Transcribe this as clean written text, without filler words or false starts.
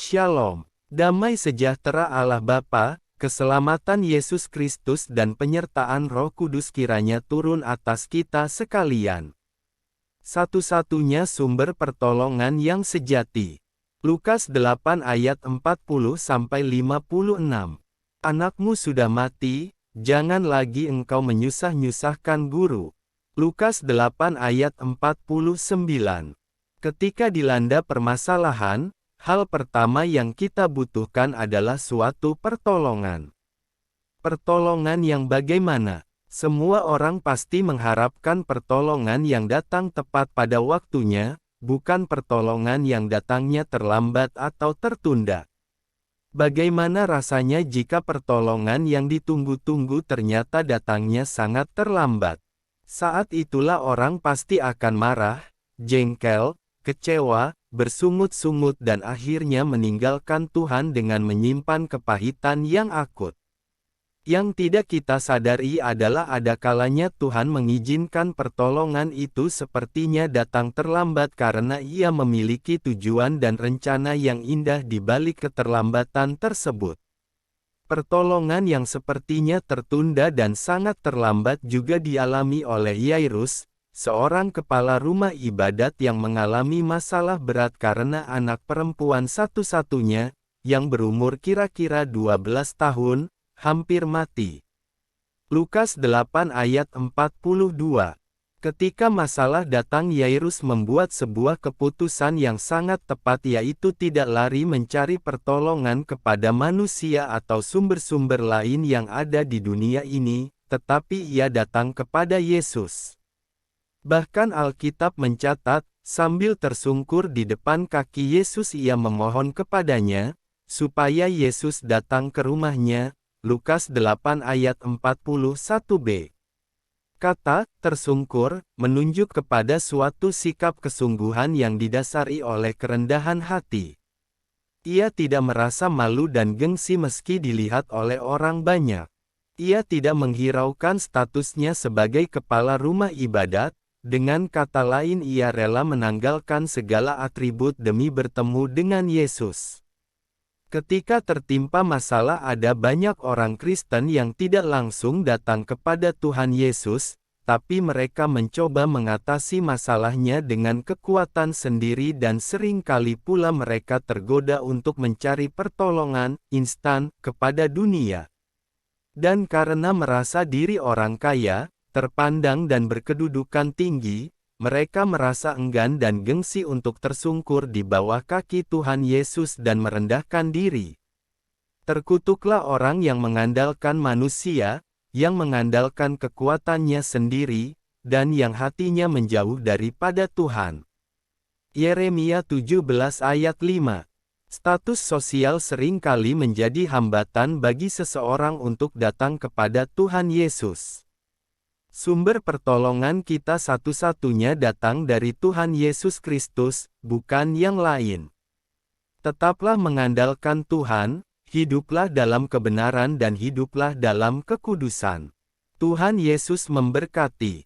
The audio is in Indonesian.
Shalom. Damai sejahtera Allah Bapa, keselamatan Yesus Kristus dan penyertaan Roh Kudus kiranya turun atas kita sekalian. Satu-satunya sumber pertolongan yang sejati. Lukas 8 ayat 40-56. Anakmu sudah mati, jangan lagi engkau menyusah-nyusahkan guru. Lukas 8 ayat 49. Ketika dilanda permasalahan, hal pertama yang kita butuhkan adalah suatu pertolongan. Pertolongan yang bagaimana? Semua orang pasti mengharapkan pertolongan yang datang tepat pada waktunya, bukan pertolongan yang datangnya terlambat atau tertunda. Bagaimana rasanya jika pertolongan yang ditunggu-tunggu ternyata datangnya sangat terlambat? Saat itulah orang pasti akan marah, jengkel, kecewa, bersungut-sungut dan akhirnya meninggalkan Tuhan dengan menyimpan kepahitan yang akut. Yang tidak kita sadari adalah ada kalanya Tuhan mengizinkan pertolongan itu sepertinya datang terlambat karena Ia memiliki tujuan dan rencana yang indah di balik keterlambatan tersebut. Pertolongan yang sepertinya tertunda dan sangat terlambat juga dialami oleh Yairus, seorang kepala rumah ibadat yang mengalami masalah berat karena anak perempuan satu-satunya, yang berumur kira-kira 12 tahun, hampir mati. Lukas 8 ayat 42. Ketika masalah datang Yairus membuat sebuah keputusan yang sangat tepat yaitu tidak lari mencari pertolongan kepada manusia atau sumber-sumber lain yang ada di dunia ini, tetapi ia datang kepada Yesus. Bahkan Alkitab mencatat, sambil tersungkur di depan kaki Yesus ia memohon kepadanya, supaya Yesus datang ke rumahnya, Lukas 8 ayat 41b. Kata, tersungkur, menunjuk kepada suatu sikap kesungguhan yang didasari oleh kerendahan hati. Ia tidak merasa malu dan gengsi meski dilihat oleh orang banyak. Ia tidak menghiraukan statusnya sebagai kepala rumah ibadat. Dengan kata lain ia rela menanggalkan segala atribut demi bertemu dengan Yesus. Ketika tertimpa masalah ada banyak orang Kristen yang tidak langsung datang kepada Tuhan Yesus, tapi mereka mencoba mengatasi masalahnya dengan kekuatan sendiri dan seringkali pula mereka tergoda untuk mencari pertolongan instan kepada dunia. Dan karena merasa diri orang kaya, terpandang dan berkedudukan tinggi, mereka merasa enggan dan gengsi untuk tersungkur di bawah kaki Tuhan Yesus dan merendahkan diri. Terkutuklah orang yang mengandalkan manusia, yang mengandalkan kekuatannya sendiri, dan yang hatinya menjauh daripada Tuhan. Yeremia 17 ayat 5. Status sosial seringkali menjadi hambatan bagi seseorang untuk datang kepada Tuhan Yesus. Sumber pertolongan kita satu-satunya datang dari Tuhan Yesus Kristus, bukan yang lain. Tetaplah mengandalkan Tuhan, hiduplah dalam kebenaran dan hiduplah dalam kekudusan. Tuhan Yesus memberkati.